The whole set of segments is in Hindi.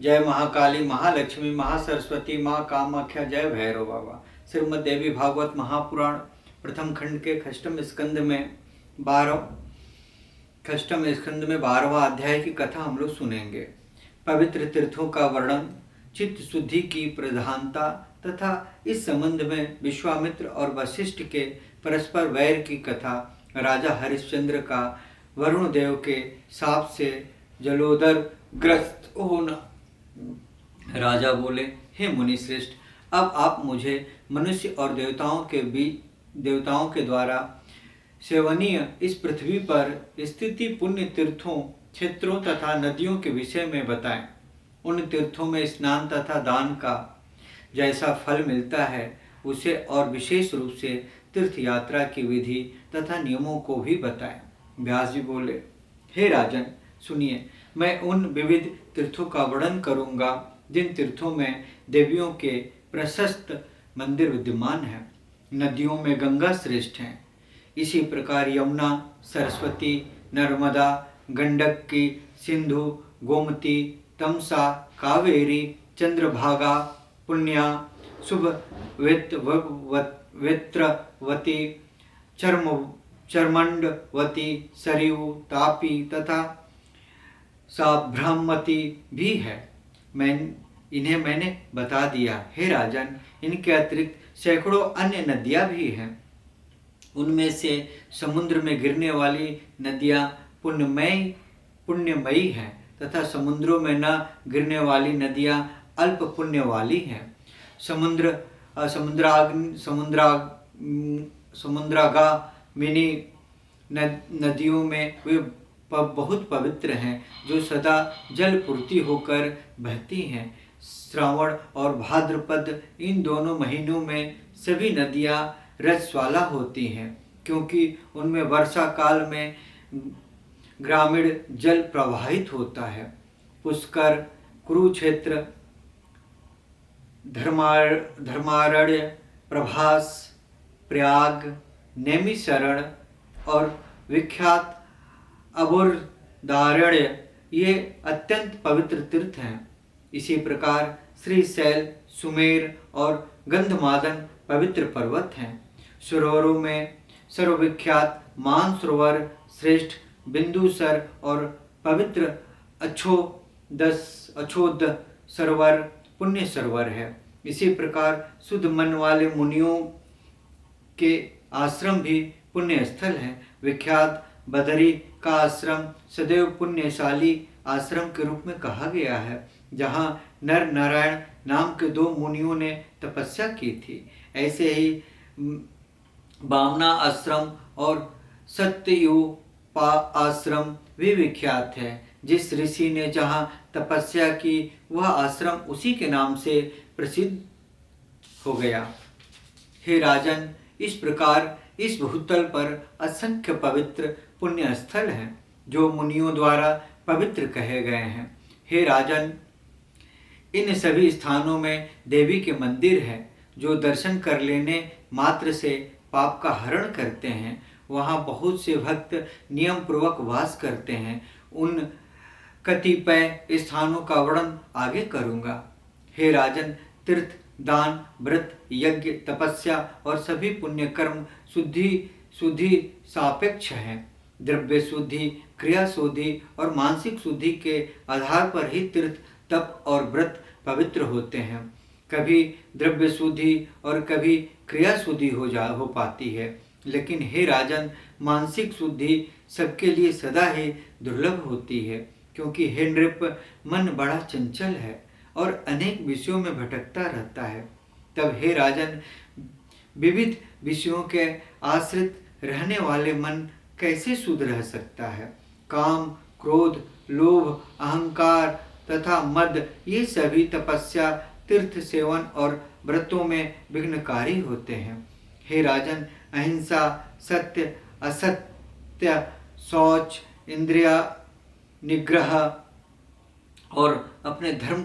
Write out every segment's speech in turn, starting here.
जय महाकाली, महालक्ष्मी, महासरस्वती, माँ कामाख्या, जय भैरव बाबा। श्रीमद् देवी भागवत महापुराण प्रथम खंड के खष्टम स्कंद में 12वां अध्याय की कथा हम लोग सुनेंगे। पवित्र तीर्थों का वर्णन, चित्त शुद्धि की प्रधानता तथा इस संबंध में विश्वामित्र और वशिष्ठ के परस्पर वैर की कथा, राजा हरिश्चंद्र का वरुण देव के शाप से जलोदर ग्रस्त होना। राजा बोले, हे मुनि श्रेष्ठ, अब आप मुझे मनुष्य और देवताओं के द्वारा सेवनीय इस पृथ्वी पर स्थिति पुण्य तीर्थों, क्षेत्रों तथा नदियों के विषय में बताएं। उन तीर्थों में स्नान तथा दान का जैसा फल मिलता है उसे, और विशेष रूप से तीर्थ यात्रा की विधि तथा नियमों को भी बताएं। व्यास जी बोले, हे राजन सुनिए, मैं उन विविध तीर्थों का वर्णन करूंगा जिन तीर्थों में देवियों के प्रशस्त मंदिर विद्यमान हैं। नदियों में गंगा श्रेष्ठ हैं। इसी प्रकार यमुना, सरस्वती, नर्मदा, गंडकी, सिंधु, गोमती, तमसा, कावेरी, चंद्रभागा, पुण्या, वेत्रवती, चर्मंडवती, सरयू, तापी तथा साब्रह्मती भी है। मैंने बता दिया। हे राजन, इनके अतिरिक्त सैकड़ों अन्य नदियां भी हैं। उनमें से समुद्र में गिरने वाली नदियां पुण्यमयी हैं तथा समुद्रों में न गिरने वाली नदियां अल्प पुण्य वाली हैं। समुद्रागामिनी नदियों में वे बहुत पवित्र हैं जो सदा जल पूर्ति होकर बहती हैं। श्रावण और भाद्रपद, इन दोनों महीनों में सभी नदियां रजस्वाला होती हैं, क्योंकि उनमें वर्षा काल में ग्रामीण जल प्रवाहित होता है। पुष्कर, कुरुक्षेत्र, धर्मारण्य, प्रभास, प्रयाग, नैमिषारण्य और विख्यात अबोधारण्य ये अत्यंत पवित्र तीर्थ हैं। इसी प्रकार श्रीशैल, सुमेर और गंधमादन पवित्र पर्वत हैं। सरोवरों में सर्वविख्यात मानसरोवर श्रेष्ठ, बिंदुसर और पवित्र अछोद सरोवर पुण्य सरोवर है। इसी प्रकार शुद्ध मन वाले मुनियों के आश्रम भी पुण्य स्थल है। विख्यात बदरी का आश्रम सदैव पुण्यशाली आश्रम के रूप में कहा गया है, जहाँ नर नारायण नाम के 2 मुनियों ने तपस्या की थी। ऐसे ही बामना आश्रम और सत्ययुपा आश्रम भी विख्यात है। जिस ऋषि ने जहाँ तपस्या की वह आश्रम उसी के नाम से प्रसिद्ध हो गया। हे राजन, इस प्रकार इस भूतल पर असंख्य पवित्र पुण्य स्थल हैं जो मुनियों द्वारा पवित्र कहे गए हैं। हे राजन, इन सभी स्थानों में देवी के मंदिर हैं जो दर्शन कर लेने मात्र से पाप का हरण करते हैं। वहाँ बहुत से भक्त नियम पूर्वक वास करते हैं। उन कतिपय स्थानों का वर्णन आगे करूँगा। हे राजन, तीर्थ, दान, व्रत, यज्ञ, तपस्या और सभी पुण्य कर्म शुद्धि सापेक्ष हैं। द्रव्य शुद्धि, क्रिया शुद्धि और मानसिक शुद्धि के आधार पर ही तीर्थ, तप और व्रत पवित्र होते हैं। कभी द्रव्य शुद्धि और कभी क्रिया शुद्धि हो पाती है, लेकिन हे राजन, मानसिक शुद्धि सबके लिए सदा ही दुर्लभ होती है, क्योंकि हे नृप, मन बड़ा चंचल है और अनेक विषयों में भटकता रहता है। तब हे राजन, विविध विषयों के आश्रित रहने वाले मन कैसे शुद्ध रह सकता है? काम, क्रोध, लोभ, अहंकार तथा मद, ये सभी तपस्या, तीर्थ सेवन और व्रतों में विघ्नकारी होते हैं। हे राजन, अहिंसा, सत्य, असत्य, शौच, इंद्रिया निग्रह और अपने धर्म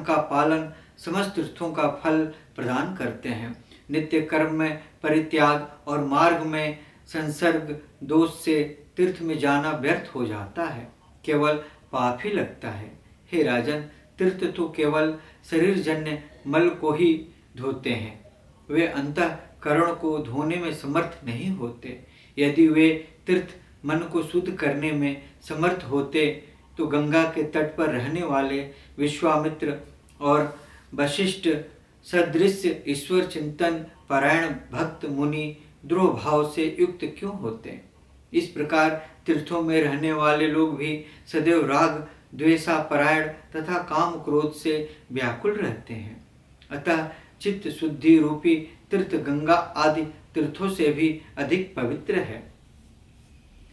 का पालन समस्त तीर्थों का फल प्रदान करते हैं। नित्य कर्म में परित्याग और मार्ग में संसर्ग दोष से तीर्थ में जाना व्यर्थ हो जाता है, केवल पाप ही लगता है। हे राजन, तीर्थ तो केवल शरीरजन्य मल को ही धोते हैं, वे अंतःकरण को धोने में समर्थ नहीं होते। यदि वे तीर्थ मन को शुद्ध करने में समर्थ होते तो गंगा के तट पर रहने वाले विश्वामित्र और वशिष्ठ सदृश ईश्वर चिंतन परायण भक्त मुनि द्रोह भाव से युक्त क्यों होते। इस प्रकार तीर्थों में रहने वाले लोग भी सदैव राग द्वेषा परायण तथा काम क्रोध से व्याकुल रहते हैं। अतः चित्त शुद्धि रूपी तीर्थ गंगा आदि तीर्थों से भी अधिक पवित्र है।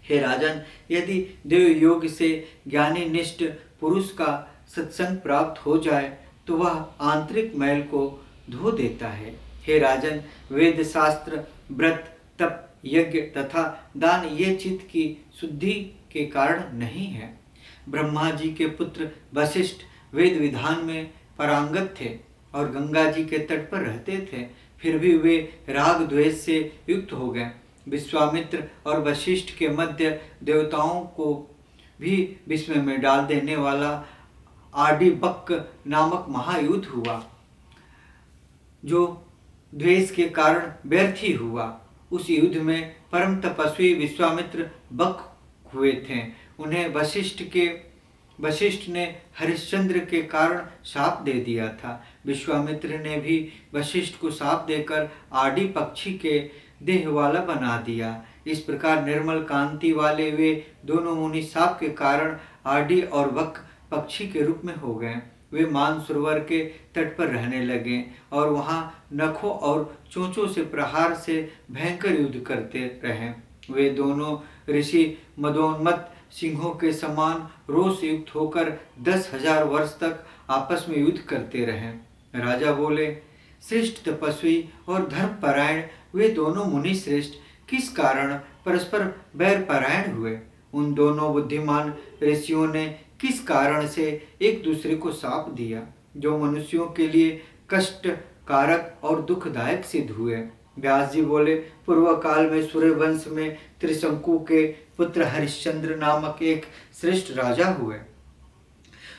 हे राजन, यदि देव योग से ज्ञानी निष्ठ पुरुष का सत्संग प्राप्त हो जाए तो वह आंतरिक मैल को धो देता है। हे राजन, वेद शास्त्र व्रत तप यज्ञ तथा दान ये चित्त की शुद्धि के कारण नहीं है। ब्रह्मा जी के पुत्र वशिष्ठ वेद विधान में पारंगत थे और गंगा जी के तट पर रहते थे, फिर भी वे राग द्वेष से युक्त हो गए। विश्वामित्र और वशिष्ठ के मध्य देवताओं को भी विस्मय में डाल देने वाला आडिबक्क नामक महायुद्ध हुआ, जो द्वेष के कारण व्यर्थ ही हुआ। उस युद्ध में परम तपस्वी विश्वामित्र बक हुए थे। उन्हें वशिष्ठ ने हरिश्चंद्र के कारण शाप दे दिया था। विश्वामित्र ने भी वशिष्ठ को शाप देकर आदि पक्षी के देह वाला बना दिया। इस प्रकार निर्मल कांति वाले वे दोनों मुनि शाप के कारण आदि और वक पक्षी के रूप में हो गए। वे मानसरोवर के तट पर रहने लगे और वहां नखों और चोंचों से प्रहार से भयंकर युद्ध करते रहे। वे दोनों ऋषि मदोन्मत्त सिंहों के समान रोष युक्त होकर 10,000 वर्ष तक आपस में युद्ध करते रहे। राजा बोले, श्रेष्ठ तपस्वी और धर्मपरायण वे दोनों मुनि श्रेष्ठ किस कारण परस्पर बैर परायण हुए। उन दोनों बुद्धिमान ऋषियों ने किस कारण से एक दूसरे को शाप दिया, जो मनुष्यों के लिए कष्ट कारक और दुखदायक सिद्ध हुए। व्यास जी बोले, पूर्व काल में सूर्यवंश में त्रिशंकु के पुत्र हरिश्चंद्र नामक एक श्रेष्ठ राजा हुए,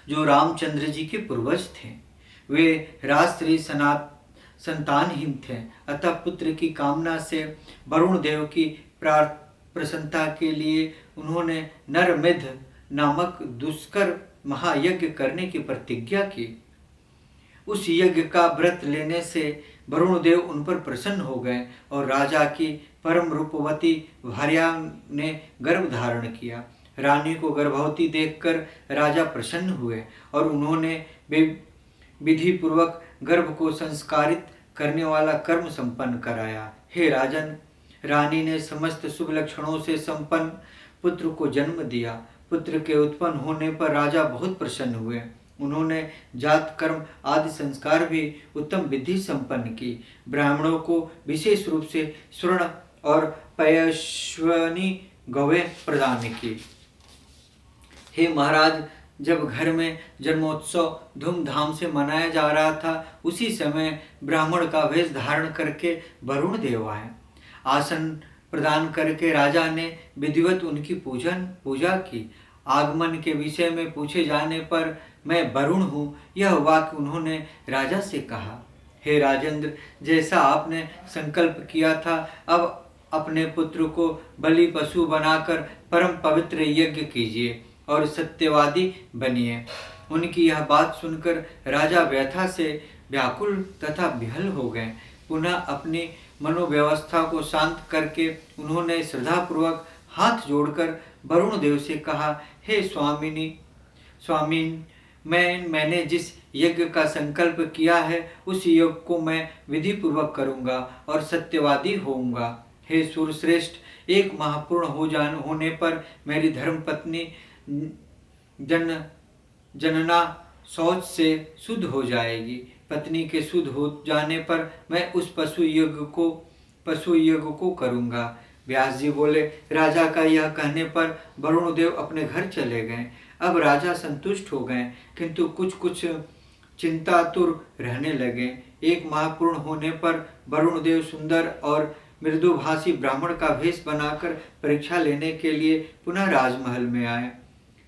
जो रामचंद्र जी के पूर्वज थे। वे राजश्री संतानहीन थे, अतः पुत्र की कामना से वरुण देव की प्रसन्नता के लिए उन्होंने नरमेध नामक दुष्कर महायज्ञ करने की प्रतिज्ञा की। उस यज्ञ का व्रत लेने से वरुण देव उन पर प्रसन्न हो गए और राजा की परम रूपवती भार्या ने गर्भ धारण किया। रानी को गर्भवती देखकर राजा प्रसन्न हुए और उन्होंने विधि पूर्वक गर्भ को संस्कारित करने वाला कर्म संपन्न कराया। हे राजन, रानी ने समस्त शुभ लक्षणों से संपन्न पुत्र को जन्म दिया। पुत्र के उत्पन्न होने पर राजा बहुत प्रसन्न हुए। उन्होंने जात कर्म आदि संस्कार भी उत्तम विधि संपन्न की। ब्राह्मणों को विशेष रूप से स्वर्ण और पयस्विनी गौएं प्रदान की। हे महाराज, जब घर में जन्मोत्सव धूमधाम से मनाया जा रहा था, उसी समय ब्राह्मण का वेश धारण करके वरुण देव आए। आसन प्रदान करके राजा ने विधिवत उनकी पूजा की। आगमन के विषय में पूछे जाने पर मैं वरुण हूँ, यह वाक्य उन्होंने राजा से कहा। हे राजेंद्र, जैसा आपने संकल्प किया था, अब अपने पुत्र को बलि पशु बनाकर परम पवित्र यज्ञ कीजिए और सत्यवादी बनिए। उनकी यह बात सुनकर राजा व्यथा से व्याकुल तथा विहल हो गए। पुनः अपनी मनोव्यवस्था को शांत करके उन्होंने श्रद्धापूर्वक हाथ जोड़कर वरुण देव से कहा, हे स्वामीन, मैंने जिस यज्ञ का संकल्प किया है उस यज्ञ को मैं विधि पूर्वक करूंगा और सत्यवादी होऊंगा। हे सूर्यश्रेष्ठ, एक महापूर्ण होने पर मेरी धर्मपत्नी जनना शौच से शुद्ध हो जाएगी। पत्नी के शुद्ध हो जाने पर मैं उस पशु यज्ञ को करूंगा। व्यास जी बोले, राजा का यह कहने पर वरुण देव अपने घर चले गए। अब राजा संतुष्ट हो गए, किंतु कुछ चिंतातुर रहने लगे। एक महापूर्ण होने पर वरुण देव सुंदर और मृदुभाषी ब्राह्मण का भेष बनाकर परीक्षा लेने के लिए पुनः राजमहल में आए।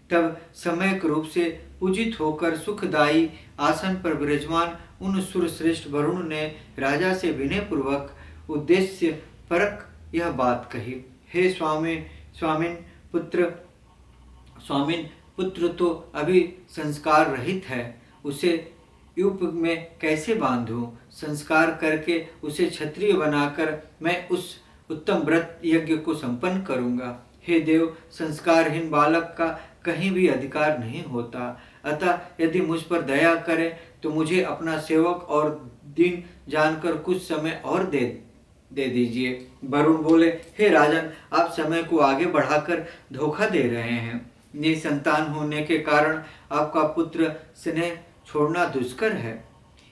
तब सम्यक रूप से पूजित होकर सुखदायी आसन पर विराजमान उन सुरश्रेष्ठ वरुण ने राजा से विनय पूर्वक उद्देश्य परक यह बात कही। हे स्वामिन पुत्र तो अभी संस्कार रहित है, उसे यूप में कैसे बांधूं? संस्कार करके उसे क्षत्रिय बनाकर मैं उस उत्तम व्रत यज्ञ को संपन्न करूंगा। हे देव, संस्कारहीन बालक का कहीं भी अधिकार नहीं होता, अतः यदि मुझ पर दया करें तो मुझे अपना सेवक और दीन जानकर कुछ समय और दे दीजिए। वरुण बोले, हे राजन, आप समय को आगे बढ़ाकर धोखा दे रहे हैं। निसंतान होने के कारण आपका पुत्र स्नेह छोड़ना दुष्कर है,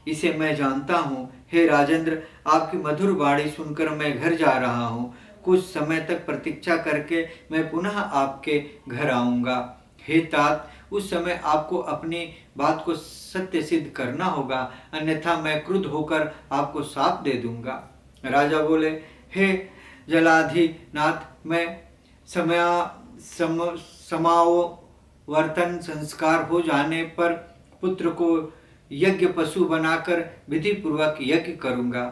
इसे मैं जानता हूँ। हे राजेंद्र, आपकी मधुर वाणी सुनकर मैं घर जा रहा हूँ। कुछ समय तक प्रतीक्षा करके मैं पुनः आपके घर आऊँगा। हे तात, उस समय आपको अपनी बात को सत्य सिद्ध करना होगा, अन्यथा मैं क्रुद्ध होकर आपको शाप दे दूंगा। राजा बोले, हे जलाधिनाथ, मैं समावर्तन संस्कार हो जाने पर पुत्र को यज्ञ पशु बनाकर विधि पूर्वक यज्ञ करूंगा।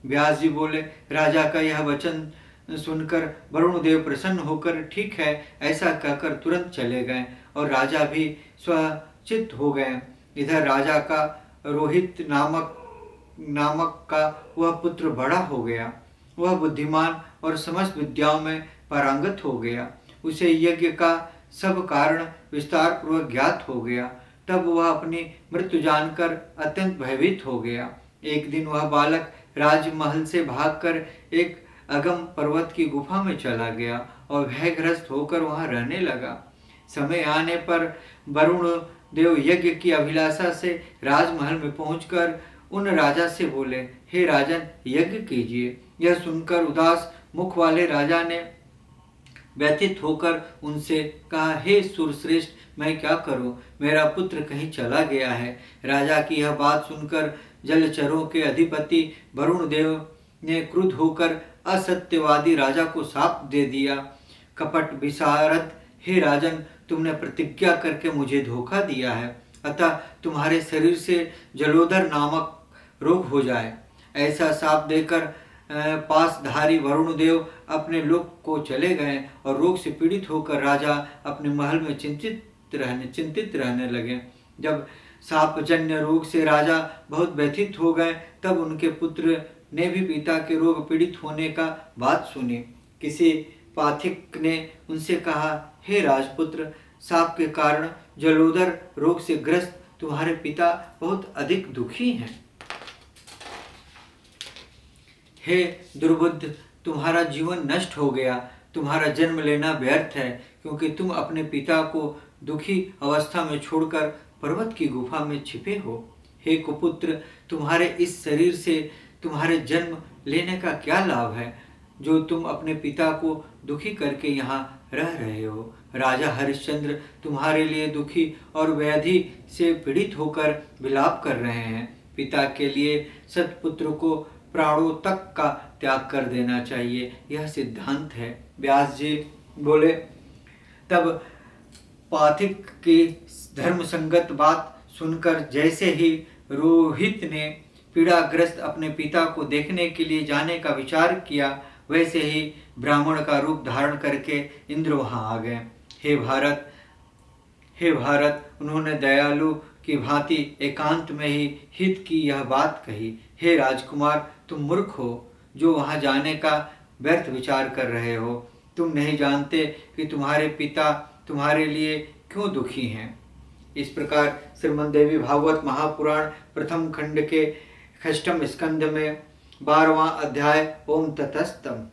व्यास जी बोले, राजा का यह वचन सुनकर वरुण देव प्रसन्न होकर ठीक है ऐसा कहकर तुरंत चले गए और राजा भी स्वचित्त हो गए। इधर राजा का रोहित नामक का वह पुत्र बड़ा हो गया। वह बुद्धिमान और समस्त विद्याओं में पारंगत हो गया। उसे यज्ञ का सब कारण विस्तार पूर्वक ज्ञात हो गया। तब वह अपनी मृत्यु जानकर अत्यंत भयभीत हो गया। एक दिन वह बालक राजमहल से भागकर एक अगम पर्वत की गुफा में चला गया और भयग्रस्त होकर वहां रहने लगा। समय आने पर वरुण देव यज्ञ की अभिलाषा से राजमहल में पहुंचकर उन राजा से बोले, हे राजन, यज्ञ कीजिए। यह सुनकर उदास मुख वाले राजा ने व्यथित होकर उनसे कहा, हे सुरश्रेष्ठ, मैं क्या करूं? मेरा पुत्र कहीं चला गया है। राजा की यह बात सुनकर जलचरों के अधिपति वरुण देव ने क्रुद्ध होकर असत्यवादी राजा को शाप दे दिया। कपट विशारद, हे राजन, तुमने प्रतिज्ञा करके मुझे धोखा दिया है, अतः तुम्हारे शरीर से जलोदर नामक रोग हो जाए। ऐसा शाप देकर पासधारी वरुण देव अपने लोक को चले गए और रोग से पीड़ित होकर राजा अपने महल में चिंतित रहने लगे। जब शापजन्य रोग से राजा बहुत व्यथित हो गए, तब उनके पुत्र ने भी पिता के रोग पीड़ित होने का बात सुनी। किसी पाथिक ने उनसे कहा, हे राजपुत्र, शाप के कारण जलोदर रोग से ग्रस्त तुम्हारे पिता बहुत अधिक दुखी हैं। हे दुर्बुद्ध, तुम्हारा जीवन नष्ट हो गया। तुम्हारा जन्म लेना व्यर्थ है, क्योंकि तुम अपने पिता को दुखी अवस्था में छोड़कर पर्वत की गुफा में छिपे हो। हे कुपुत्र, तुम्हारे इस शरीर से तुम्हारे जन्म लेने का क्या लाभ है, जो तुम अपने पिता को दुखी करके यहाँ रह रहे हो। राजा हरिश्चंद्र तुम्हारे लिए दुखी और व्याधि से पीड़ित होकर विलाप कर रहे हैं। पिता के लिए सत्पुत्र को प्राणों तक का त्याग कर देना चाहिए, यह सिद्धांत है। व्यास जी बोले, तब पाथिक की धर्म संगत बात सुनकर जैसे ही रोहित ने पीड़ाग्रस्त अपने पिता को देखने के लिए जाने का विचार किया, वैसे ही ब्राह्मण का रूप धारण करके इंद्र वहां आ गए। हे भारत, उन्होंने दयालु की भांति एकांत में ही हित की यह बात कही। हे राजकुमार, तुम मूर्ख हो जो वहां जाने का व्यर्थ विचार कर रहे हो। तुम नहीं जानते कि तुम्हारे पिता तुम्हारे लिए क्यों दुखी हैं। इस प्रकार श्रीमद् देवी भागवत महापुराण प्रथम खंड के 6वें स्कंद में 12वां अध्याय ओम ततस्तम।